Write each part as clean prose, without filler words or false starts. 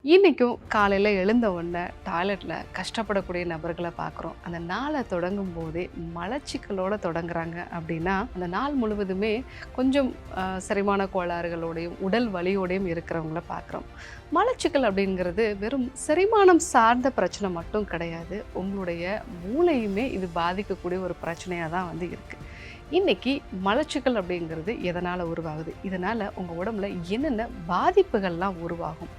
இன்றைக்கும் காலையில் எழுந்த உடனே டாய்லெட்டில் கஷ்டப்படக்கூடிய நபர்களை பார்க்குறோம். அந்த நாளை தொடங்கும் போதே மலச்சிக்கலோடு தொடங்குறாங்க அப்படின்னா அந்த நாள் முழுவதுமே கொஞ்சம் செரிமான கோளாறுகளோடையும் உடல் வலியோடையும் இருக்கிறவங்கள பார்க்குறோம். மலச்சிக்கல் அப்படிங்கிறது வெறும் செரிமானம் சார்ந்த பிரச்சனை மட்டும் கிடையாது, உங்களுடைய மூளையுமே இது பாதிக்கக்கூடிய ஒரு பிரச்சனையாக தான் இருக்குது. இன்றைக்கி மலச்சிக்கல் அப்படிங்கிறது எதனால் உருவாகுது, இதனால் உங்கள் உடம்புல என்னென்ன பாதிப்புகள்லாம் உருவாகும்,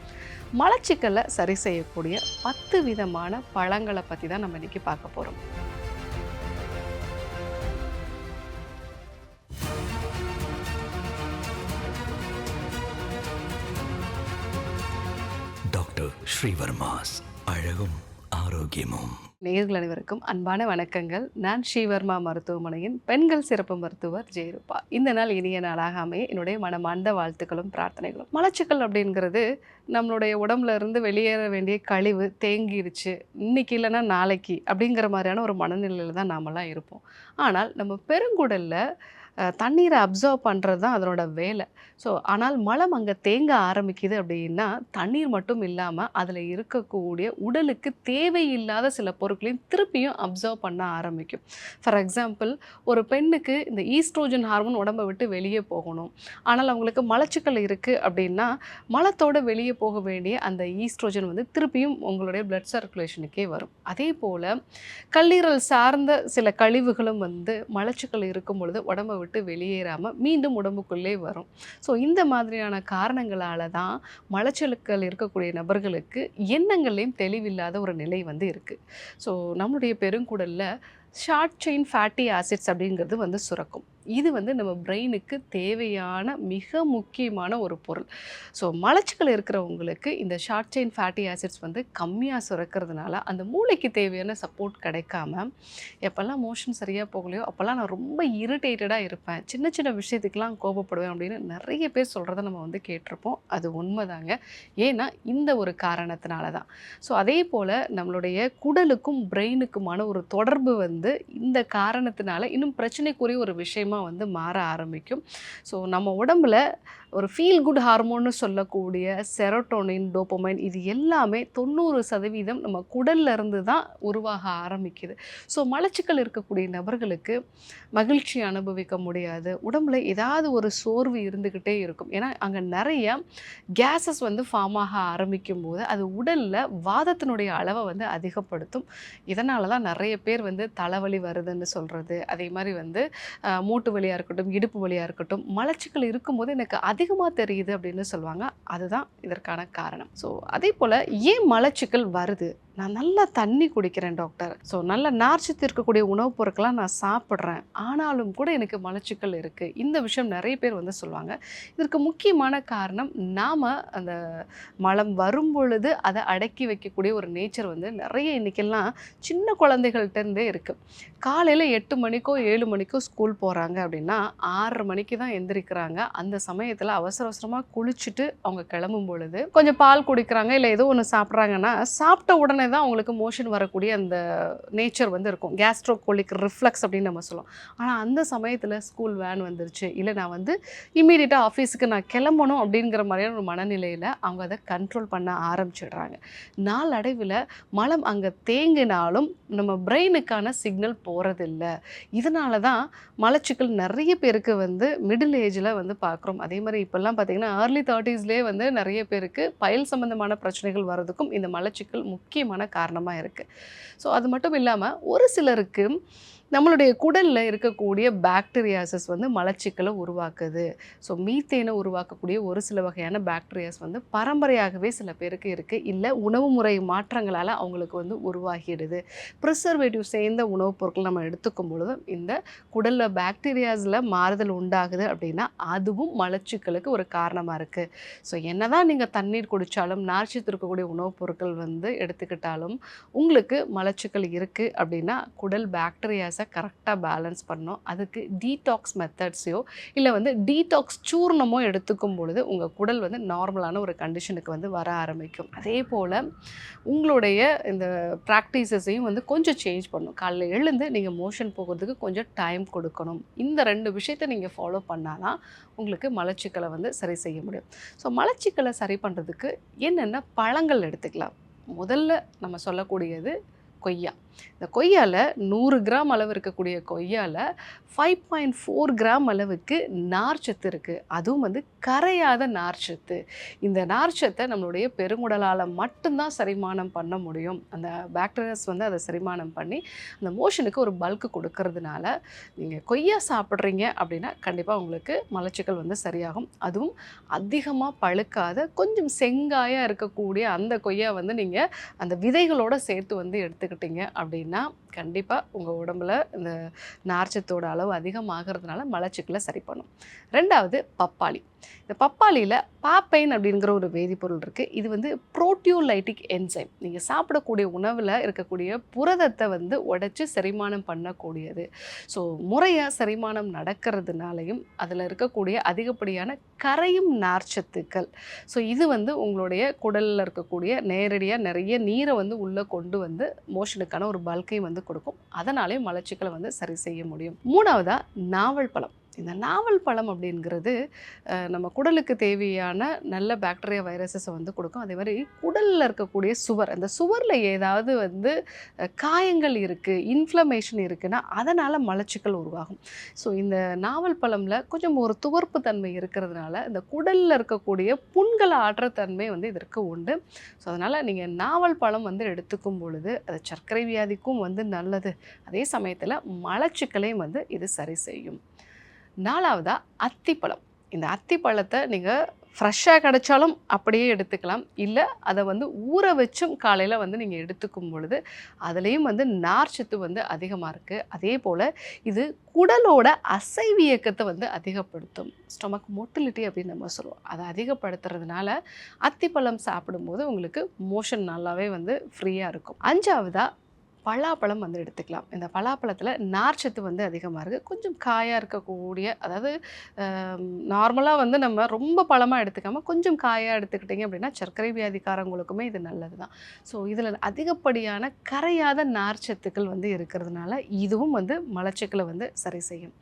மலச்சிக்கலை சரி செய்யக்கூடிய 10 விதமான பழங்களை பற்றி தான் நம்ம இன்றைக்கி பார்க்க போகிறோம். டாக்டர் ஸ்ரீவர்மாஸ் அழகும் ஆரோக்கியமும். நேயர்கள் அனைவருக்கும் அன்பான வணக்கங்கள். நான் ஸ்ரீவர்மா மருத்துவமனையின் பெண்கள் சிறப்பு மருத்துவர் ஜெயரூபா. இந்த நாள் இனிய நாளாக அமைய என்னுடைய மனமார்ந்த வாழ்த்துக்களும் பிரார்த்தனைகளும். மலச்சிக்கல் அப்படிங்கிறது நம்மளுடைய உடம்புல இருந்து வெளியேற வேண்டிய கழிவு தேங்கிருச்சு, இன்னைக்கு இல்லைன்னா நாளைக்கு அப்படிங்கிற மாதிரியான ஒரு மனநிலையில் தான் நாமெல்லாம் இருப்போம். ஆனால் நம்ம பெருங்குடலில் தண்ணீரை அப்சர்வ் பண்ணுறது தான் அதனோட வேலை. ஆனால் மலம் அங்கே தேங்க ஆரம்பிக்குது அப்படின்னா தண்ணீர் மட்டும் இல்லாமல் அதில் இருக்கக்கூடிய உடலுக்கு தேவையில்லாத சில பொருட்களையும் திருப்பியும் அப்சர்வ் பண்ண ஆரம்பிக்கும். ஃபார் எக்ஸாம்பிள், ஒரு பெண்ணுக்கு இந்த ஈஸ்ட்ரோஜன் ஹார்மோன் உடம்பை விட்டு வெளியே போகணும், ஆனால் அவங்களுக்கு மலச்சிக்கல் இருக்குது அப்படின்னா மலத்தோடு வெளியே போக வேண்டிய அந்த ஈஸ்ட்ரோஜன் திருப்பியும் உங்களுடைய பிளட் சர்க்குலேஷனுக்கே வரும். அதே போல் கல்லீரல் சார்ந்த சில கழிவுகளும் மலச்சிக்கல் இருக்கும் பொழுது உடம்பை விட்டு வெளியேறாமல் மீண்டும் உடம்புக்குள்ளே வரும். இந்த மாதிரியான காரணங்களால தான் மலச்சிக்கல் இருக்கக்கூடிய நபர்களுக்கு எண்ணங்கள்லேயும் தெளிவில்லாத ஒரு நிலை இருக்குது. நம்மளுடைய பெருங்குடலில் ஷார்ட் செயின் ஃபேட்டி ஆசிட்ஸ் அப்படிங்கிறது சுரக்கும். இது நம்ம பிரெயினுக்கு தேவையான மிக முக்கியமான ஒரு பொருள். மலச்சிக்கல் இருக்கிறவங்களுக்கு இந்த ஷார்ட் செயின் ஃபேட்டி ஆசிட்ஸ் கம்மியாக சுரக்கிறதுனால அந்த மூளைக்கு தேவையான சப்போர்ட் கிடைக்காம எப்போல்லாம் மோஷன் சரியாக போகலையோ அப்போல்லாம் நான் ரொம்ப இரிட்டேட்டடாக இருப்பேன், சின்ன சின்ன விஷயத்துக்கெலாம் கோபப்படுவேன் அப்படின்னு நிறைய பேர் சொல்கிறத நம்ம கேட்டிருப்போம். அது உண்மைதாங்க. ஏன்னா இந்த ஒரு காரணத்தினால தான். அதே போல் நம்மளுடைய குடலுக்கும் பிரெயினுக்குமான ஒரு தொடர்பு இந்த காரணத்தினால இன்னும் பிரச்சனைக்குரிய ஒரு விஷயமா மாற ஆரம்பிக்கும். நம்ம உடம்புல ஒரு ஃபீல் குட் ஹார்மோன்னு சொல்லக்கூடிய செரோட்டோனின், டோபமைன், இது எல்லாமே 90% நம்ம குடல்ல இருந்து தான் உருவாக ஆரம்பிக்குது. மலச்சிக்கல் இருக்கக்கூடிய நபர்களுக்கு மகிழ்ச்சி அனுபவிக்க முடியாது, உடம்புல ஏதாவது ஒரு சோர்வு இருந்துக்கிட்டே இருக்கும். ஏன்னா அங்கே நிறைய கேஸஸ் ஃபார்ம் ஆக ஆரம்பிக்கும் போது அது உடலில் வாதத்தினுடைய அளவை அதிகப்படுத்தும். இதனால தான் நிறைய பேர் தலைவலி வருதுன்னு சொல்கிறது, அதே மாதிரி மூட்டு வலியாக இருக்கட்டும், இடுப்பு வலியாக இருக்கட்டும், மலச்சிக்கல் இருக்கும்போது எனக்கு அதிகமாக தெரியுது அப்படின்னு சொல்லுவாங்க. அதுதான் இதற்கான காரணம். அதே போல் ஏன் மலச்சிக்கல் வருது? நான் நல்லா தண்ணி குடிக்கிறேன் டாக்டர், நல்ல நார்ச்சத்து இருக்கக்கூடிய உணவுப் பொருட்களாக நான் சாப்பிட்றேன், ஆனாலும் கூட எனக்கு மலச்சிக்கல் இருக்குது. இந்த விஷயம் நிறைய பேர் சொல்லுவாங்க. இதற்கு முக்கியமான காரணம் நாம் அந்த மலம் வரும் பொழுது அதை அடக்கி வைக்கக்கூடிய ஒரு நேச்சர் நிறைய இன்றைக்கெல்லாம் சின்ன குழந்தைகள்கிட்டருந்தே இருக்குது. காலையில் 8 மணிக்கோ 7 மணிக்கோ ஸ்கூல் போகிறாங்க அப்படின்னா 6:30 மணிக்கு தான் எந்திரிக்கிறாங்க. அந்த சமயத்தில் அவசர அவசரமாக குளிச்சுட்டு அவங்க கிளம்பும் பொழுது கொஞ்சம் பால் குடிக்கிறாங்க, இல்லை ஏதோ ஒன்று சாப்பிட்றாங்கன்னா சாப்பிட்ட உடனே தான் அவங்களுக்கு மோஷன் வரக்கூடிய அந்த நேச்சர் இருக்கும். கேஸ்ட்ரோகோலிக் ரிஃப்ளக்ஸ் அப்படின்னு நம்ம சொல்லுவோம். ஆனால் அந்த சமயத்தில் ஸ்கூல் வேன் வந்துருச்சு, இல்லை நான் இம்மீடியட்டாக ஆஃபீஸுக்கு நான் கிளம்பணும் அப்படிங்கிற மாதிரியான ஒரு மனநிலையில் அவங்க அதை கண்ட்ரோல் பண்ண ஆரம்பிச்சிடுறாங்க. நாளடைவில் மலம் அங்கே தேங்கினாலும் நம்ம பிரெயினுக்கான சிக்னல் போகிறதில்லை. இதனால தான் மலச்சிக்கல் நிறைய பேருக்கு மிடில் ஏஜில் பார்க்குறோம். அதே மாதிரி இப்போல்லாம் பார்த்திங்கன்னா ஏர்லி 30ஸ்லேயே நிறைய பேருக்கு பைல் சம்மந்தமான பிரச்சனைகள் வர்றதுக்கும் இந்த மலச்சிக்கல் முக்கியமான காரணமாக இருக்குது. அது மட்டும் இல்லாமல் ஒரு சிலருக்கு நம்மளுடைய குடலில் இருக்கக்கூடிய பாக்டீரியாசஸ் மலச்சிக்கலை உருவாக்குது. மீத்தேனை உருவாக்கக்கூடிய ஒரு சில வகையான பாக்டீரியாஸ் பரம்பரையாகவே சில பேருக்கு இருக்குது, இல்லை உணவு முறை மாற்றங்களால் அவங்களுக்கு உருவாகிடுது. ப்ரிசர்வேட்டிவ் சேர்ந்த உணவுப் பொருட்கள் நம்ம எடுத்துக்கும் பொழுது இந்த குடலில் பாக்டீரியாஸில் மாறுதல் உண்டாகுது அப்படின்னா அதுவும் மலச்சிக்கலுக்கு ஒரு காரணமாக இருக்குது. என்னதான் நீங்கள் தண்ணீர் குடித்தாலும் நார்ச்சத்து இருக்கக்கூடிய உணவுப் பொருட்கள் எடுத்துக்கிட்டாலும் உங்களுக்கு மலச்சிக்கல் இருக்குது அப்படின்னா குடல் பாக்டீரியாஸ் பேலன்ஸை கரெக்டாக பேலன்ஸ் பண்ணணும். அதுக்கு டீடாக்ஸ் மெத்தட்ஸையோ இல்லை வந்து டீடாக்ஸ் சூர்ணமோ எடுத்துக்கும் பொழுது உங்கள் குடல் வந்து நார்மலான ஒரு கண்டிஷனுக்கு வந்து வர ஆரம்பிக்கும். அதே போல் உங்களுடைய இந்த ப்ராக்டிசஸையும் வந்து கொஞ்சம் சேஞ்ச் பண்ணணும். காலைல எழுந்து நீங்கள் மோஷன் போகிறதுக்கு கொஞ்சம் டைம் கொடுக்கணும். இந்த 2 விஷயத்தை நீங்கள் ஃபாலோ பண்ணால் தான் உங்களுக்கு மலச்சிக்கலை வந்து சரி செய்ய முடியும். ஸோ மலச்சிக்கலை சரி பண்ணுறதுக்கு என்னென்ன பழங்கள் எடுத்துக்கலாம்? முதல்ல நம்ம சொல்லக்கூடியது கொய்யா. இந்த கொய்யாவில் 100 கிராம் அளவு இருக்கக்கூடிய கொய்யாவில் 5.4 கிராம் அளவுக்கு நார்ச்சத்து இருக்குது. அதுவும் வந்து கரையாத நார்ச்சத்து. இந்த நார்ச்சத்தை நம்மளுடைய பெருங்குடலால் மட்டும்தான் செரிமானம் பண்ண முடியும். அந்த பாக்டீரியாஸ் வந்து அதை செரிமானம் பண்ணி அந்த மோஷனுக்கு ஒரு பல்க்கு கொடுக்கறதுனால நீங்கள் கொய்யா சாப்பிட்றீங்க அப்படின்னா கண்டிப்பாக உங்களுக்கு மலச்சிக்கல் வந்து சரியாகும். அதுவும் அதிகமாக பழுக்காத கொஞ்சம் செங்காயாக இருக்கக்கூடிய அந்த கொய்யா வந்து நீங்கள் அந்த விதைகளோடு சேர்த்து வந்து எடுத்துக்கிட்டீங்க அப்படின்னா கண்டிப்பாக உங்கள் உடம்புல இந்த நார்ச்சத்தோட அளவு அதிகமாகிறதுனால மலச்சிக்கலை சரி பண்ணும். 2வது பப்பாளி. இந்த பப்பாளியில் பாப்பைன் அப்படிங்கிற ஒரு வேதிப்பொருள் இருக்குது. இது வந்து புரோட்டியோலைட்டிக் என்சைம். நீங்கள் சாப்பிடக்கூடிய உணவில் இருக்கக்கூடிய புரதத்தை வந்து உடைச்சி செரிமானம் பண்ணக்கூடியது. ஸோ முறையாக செரிமானம் நடக்கிறதுனாலையும் அதில் இருக்கக்கூடிய அதிகப்படியான கரையும் நார்ச்சத்துக்கள். ஸோ இது வந்து உங்களுடைய குடலில் இருக்கக்கூடிய நேரடியாக நிறைய நீரை வந்து உள்ளே கொண்டு வந்து மோஷனுக்கான ஒரு பல்கையும் வந்து கொடுக்கும். அதனாலே மலச்சிக்கலை வந்து சரி செய்ய முடியும். 3வதாக நாவல் பழம். இந்த நாவல் பழம் அப்படிங்கிறது நம்ம குடலுக்கு தேவையான நல்ல பாக்டீரியா வைரஸஸை வந்து கொடுக்கும். அதே மாதிரி குடலில் இருக்கக்கூடிய சுவர், அந்த சுவரில் ஏதாவது வந்து காயங்கள் இருக்குது, இன்ஃப்ளமேஷன் இருக்குன்னா அதனால் மலச்சிக்கல் உருவாகும். ஸோ இந்த நாவல் பழமில் கொஞ்சம் ஒரு துவர்ப்பு தன்மை இருக்கிறதுனால இந்த குடலில் இருக்கக்கூடிய புண்களை ஆற்ற தன்மை வந்து இதற்கு உண்டு. ஸோ அதனால் நீங்கள் நாவல் பழம் வந்து எடுத்துக்கும் பொழுது அது சர்க்கரை வியாதிக்கும் வந்து நல்லது. அதே சமயத்தில் மலச்சிக்கலையும் வந்து இது சரி செய்யும். 4வதா அத்திப்பழம். இந்த அத்திப்பழத்தை நீங்கள் ஃப்ரெஷ்ஷாக கிடைச்சாலும் அப்படியே எடுத்துக்கலாம். இல்லை அதை வந்து ஊற வச்சும் காலையில் வந்து நீங்கள் எடுத்துக்கும் பொழுது அதுலேயும் வந்து நார்ச்சத்து வந்து அதிகமாக இருக்குது. அதே போல் இது குடலோட அசைவு இயக்கத்தை வந்து அதிகப்படுத்தும். ஸ்டொமக் மொட்டிலிட்டி அப்படின்னு நம்ம சொல்லுவோம். அதை அதிகப்படுத்துறதுனால அத்திப்பழம் சாப்பிடும்போது உங்களுக்கு மோஷன் நல்லாவே வந்து ஃப்ரீயாக இருக்கும். 5வதா பலாப்பழம் வந்து எடுத்துக்கலாம். இந்த பலாப்பழத்தில் நார்ச்சத்து வந்து அதிகமாக இருக்குது. கொஞ்சம் காயாக இருக்கக்கூடிய, அதாவது நார்மலாக வந்து நம்ம ரொம்ப பழமாக எடுத்துக்காமல் கொஞ்சம் காயாக எடுத்துக்கிட்டிங்க அப்படின்னா சர்க்கரை வியாதிக்காரங்களுக்குமே இது நல்லது தான். ஸோ இதில் அதிகப்படியான கரையாத நார்ச்சத்துக்கள் வந்து இருக்கிறதுனால இதுவும் வந்து மலச்சிக்கலை வந்து சரி செய்யும்.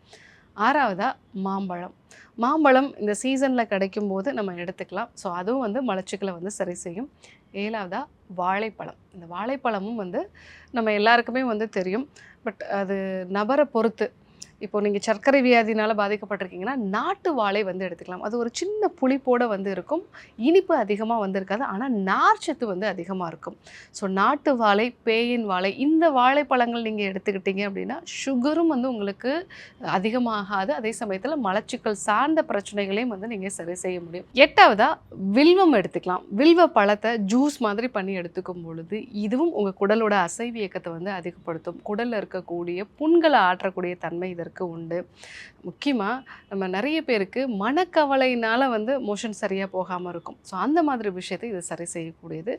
6வதா மாம்பழம். மாம்பழம் இந்த சீசனில் கிடைக்கும்போது நம்ம எடுத்துக்கலாம். ஸோ அதுவும் வந்து மலச்சிக்கலை வந்து சரி செய்யும். 7வதா வாழைப்பழம். இந்த வாழைப்பழமும் வந்து நம்ம எல்லாருக்குமே வந்து தெரியும். பட் அது நபரை பொறுத்து. இப்போ நீங்கள் சர்க்கரை வியாதினால் பாதிக்கப்பட்டிருக்கீங்கன்னா நாட்டு வாழை வந்து எடுத்துக்கலாம். அது ஒரு சின்ன புளிப்போடு வந்து இருக்கும். இனிப்பு அதிகமாக வந்து இருக்காது. ஆனால் நார்ச்சத்து வந்து அதிகமாக இருக்கும். ஸோ நாட்டு வாழை, பேயின் வாழை, இந்த வாழைப்பழங்கள் நீங்கள் எடுத்துக்கிட்டீங்க அப்படின்னா சுகரும் வந்து உங்களுக்கு அதிகமாகாது. அதே சமயத்தில் மலச்சிக்கல் சார்ந்த பிரச்சனைகளையும் வந்து நீங்கள் சரி செய்ய முடியும். 8வதா வில்வம் எடுத்துக்கலாம். வில்வ பழத்தை ஜூஸ் மாதிரி பண்ணி எடுத்துக்கும் பொழுது இதுவும் உங்கள் குடலோட அசைவு இயக்கத்தை வந்து அதிகப்படுத்தும். குடலில் இருக்கக்கூடிய புண்களை ஆற்றக்கூடிய தன்மை இதற்கு உண்டு. முக்கியமாக நம்ம நிறைய பேருக்கு மனக்கவலையினால் வந்து மோஷன் சரியாக போகாமல் இருக்கும். ஸோ அந்த மாதிரி விஷயத்தை இது சரி செய்யக்கூடியது.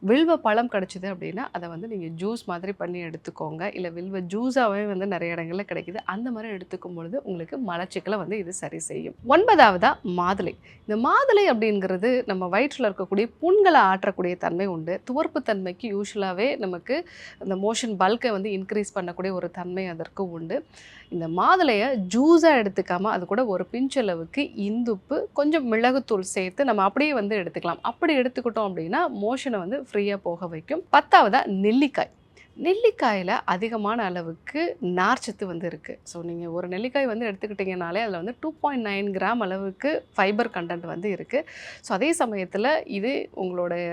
வில்வ பழம் கிடச்சிது அப்படின்னா அதை வந்து நீங்கள் ஜூஸ் மாதிரி பண்ணி எடுத்துக்கோங்க. இல்லை வில்வ ஜூஸாகவே வந்து நிறைய இடங்களில் கிடைக்குது. அந்த மாதிரி எடுத்துக்கும் பொழுது உங்களுக்கு மலச்சிக்கலை வந்து இது சரி செய்யும். 9வதா மாதுளை. இந்த மாதுளை அப்படிங்கிறது நம்ம வயிற்றில் இருக்கக்கூடிய புண்களை ஆற்றக்கூடிய தன்மை உண்டு. துவர்ப்பு தன்மைக்கு யூஸ்வலாகவே நமக்கு அந்த மோஷன் பல்கை வந்து இன்க்ரீஸ் பண்ணக்கூடிய ஒரு தன்மை அதற்கு உண்டு. இந்த மாதுளையை ஜூஸாக எடுத்துக்காமல் அது கூட ஒரு பிஞ்சளவுக்கு இந்துப்பு, கொஞ்சம் மிளகுத்தூள் சேர்த்து நம்ம அப்படியே வந்து எடுத்துக்கலாம். அப்படி எடுத்துக்கிட்டோம் அப்படின்னா மோஷனை வந்து ஃப்ரீயாக போக வைக்கும். 10வதா நெல்லிக்காய். நெல்லிக்காயில் அதிகமான அளவுக்கு நார்ச்சத்து வந்து இருக்குது. ஸோ நீங்கள் ஒரு நெல்லிக்காய் வந்து எடுத்துக்கிட்டிங்கனாலே அதில் வந்து 2.9 கிராம் அளவுக்கு ஃபைபர் கண்டென்ட் வந்து இருக்குது. ஸோ அதே சமயத்தில் இது உங்களுடைய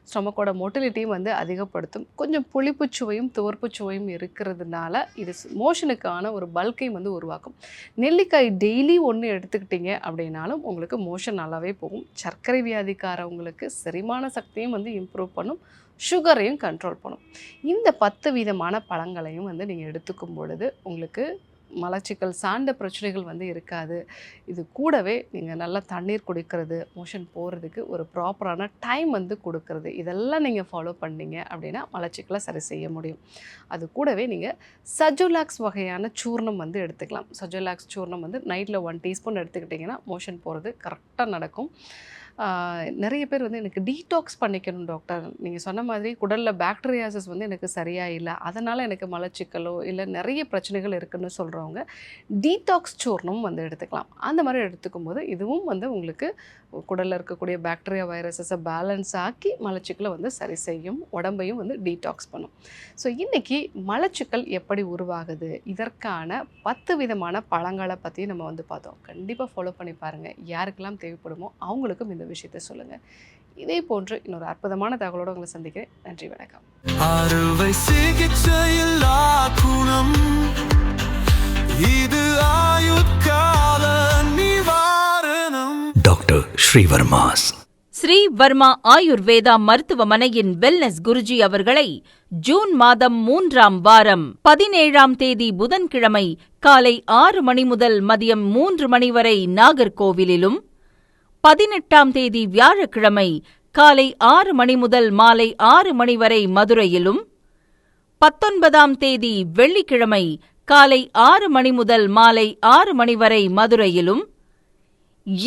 ஸ்டொமக்கோட மொட்டிலிட்டியும் வந்து அதிகப்படுத்தும். கொஞ்சம் புளிப்புச்சுவையும் துவர்ப்புச்சுவையும் இருக்கிறதுனால இது மோஷனுக்கான ஒரு பல்கையும் வந்து உருவாக்கும். நெல்லிக்காய் டெய்லி ஒன்று எடுத்துக்கிட்டிங்க அப்படின்னாலும் உங்களுக்கு மோஷன் நல்லாவே போகும். சர்க்கரை வியாதிக்காரவங்களுக்கு செரிமான சக்தியும் வந்து இம்ப்ரூவ் பண்ணும். சுகரையும் கண்ட்ரோல் பண்ணும். இந்த 10 விதமான பழங்களையும் வந்து நீங்கள் எடுத்துக்கும் பொழுது உங்களுக்கு மலச்சிக்கல் சார்ந்த பிரச்சனைகள் வந்து இருக்காது. இது கூடவே நீங்கள் நல்லா தண்ணீர் குடிக்கிறது, மோஷன் போகிறதுக்கு ஒரு ப்ராப்பரான டைம் வந்து கொடுக்கறது, இதெல்லாம் நீங்கள் ஃபாலோ பண்ணீங்க அப்படின்னா மலச்சிக்கலை சரி செய்ய முடியும். அது கூடவே நீங்கள் சஜோலாக்ஸ் வகையான சூர்ணம் வந்து எடுத்துக்கலாம். சஜோலாக்ஸ் சூர்ணம் வந்து நைட்டில் 1 டீஸ்பூன் எடுத்துக்கிட்டிங்கன்னா மோஷன் போகிறது கரெக்டாக நடக்கும். நிறைய பேர் வந்து எனக்கு டீடாக்ஸ் பண்ணிக்கணும் டாக்டர், நீங்கள் சொன்ன மாதிரி குடலில் பாக்டீரியாசிஸ் வந்து எனக்கு சரியாக இல்லை, அதனால் எனக்கு மலச்சிக்கலோ இல்லை நிறைய பிரச்சனைகள் இருக்குதுன்னு சொல்கிறவங்க டீடாக்ஸ் சூர்ணம் வந்து எடுத்துக்கலாம். அந்த மாதிரி எடுத்துக்கும் போது இதுவும் வந்து உங்களுக்கு குடலில் இருக்கக்கூடிய பாக்டீரியா வைரஸஸை பேலன்ஸ் ஆக்கி மலச்சிக்கலை வந்து சரி செய்யும், உடம்பையும் வந்து டீடாக்ஸ் பண்ணும். ஸோ இன்றைக்கி மலச்சிக்கல் எப்படி உருவாகுது, இதற்கான 10 விதமான பழங்களை பற்றி நம்ம வந்து பார்த்தோம். கண்டிப்பாக ஃபாலோ பண்ணி பாருங்கள். யாருக்கெல்லாம் தேவைப்படுமோ அவங்களுக்கும் இந்த விஷயத்தை சொல்லுங்கள். இதே போன்று இன்னொரு அற்புதமான தகவலோடு உங்களை சந்திக்கிறேன். நன்றி, வணக்கம். அறுவை சிகிச்சையில் குணம் இது ஆயுட்கால நிவாரணம். டாக்டர் ஸ்ரீவர்மாஸ். ஸ்ரீ வர்மா ஆயுர்வேதா மருத்துவமனையின் வெல்னஸ் குருஜி அவர்களை ஜூன் மாதம் 3ஆம் வாரம் 17ஆம் தேதி புதன்கிழமை காலை 6 மணி முதல் மதியம் 3 மணி வரை நாகர்கோவிலிலும், 18ஆம் தேதி வியாழக்கிழமை காலை 6 மணி முதல் மாலை 6 மணி வரை மதுரையிலும், 19ஆம் தேதி வெள்ளிக்கிழமை காலை 6 மணி முதல் மாலை 6 மணி வரை மதுரையிலும்,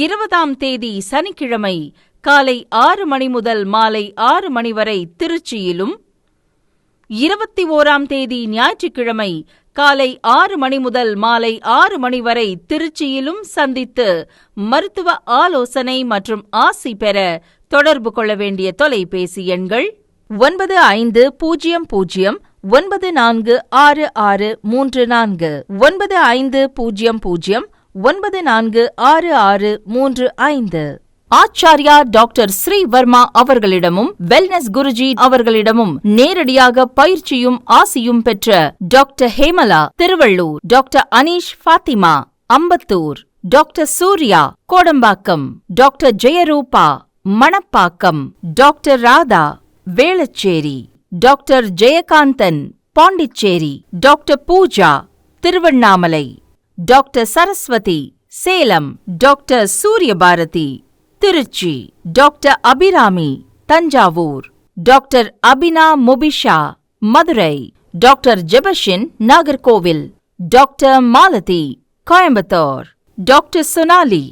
20ஆம் தேதி சனிக்கிழமை காலை 6 மணி முதல் மாலை 6 மணி வரை திருச்சியிலும், 21ஆம் தேதி ஞாயிற்றுக்கிழமை காலை 6 மணி முதல் மாலை 6 மணி வரை திருச்சியிலும் சந்தித்து மருத்துவ ஆலோசனை மற்றும் ஆசி பெற தொடர்பு கொள்ள வேண்டிய தொலைபேசி எண்கள் 9500946634 9500946635. ஆச்சார்யா டாக்டர் ஸ்ரீ வர்மா அவர்களிடமும் வெல்னஸ் குருஜி அவர்களிடமும் நேரடியாக பயிற்சியும் ஆசியும் பெற்ற doctor Hemala Tiruvallur, doctor Aneesh Fathima Ambattur, doctor Surya Kodambakkam, doctor Jayarupa Manapakkam, doctor Radha Velachery, doctor Jayakanthan Pondicherry, doctor Pooja Tiruvannamalai, doctor Saraswathi Salem, doctor Suryabharathi Trichy, doctor Abirami Thanjavur, doctor Abina Mubisha Madurai, doctor Jebashin Nagercoil, doctor Malathi Coimbatore, doctor Sonali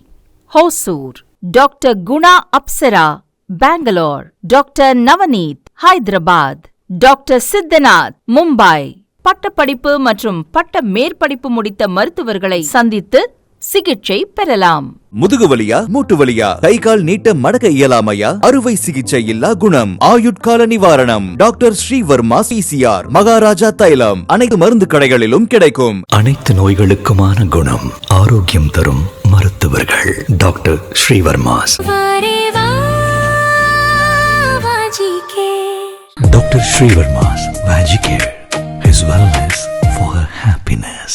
Hosur, doctor Guna Apsara Bangalore, doctor Navneeth Hyderabad, doctor Siddhanath Mumbai. பட்டப்படிப்பு மற்றும் பட்ட மேற்படிப்பு முடித்த மருத்துவர்களை சந்தித்து சிகிச்சை பெறலாம். முதுகுவலியா, மூட்டு வலியா, கை கால் நீட்ட மடக்க இயலாமையா, அறுவை சிகிச்சை இல்லா குணம், ஆயுட்கால நிவாரணம். டாக்டர் ஸ்ரீவர்மா PCR, மகாராஜா தைலம் அனைத்து மருந்து கடைகளிலும் கிடைக்கும். அனைத்து நோய்களுக்குமான குணம், ஆரோக்கியம் தரும் மருத்துவர்கள் doctor Srivarma's. Doctor Srivarma's Vajicare, his wellness for her happiness.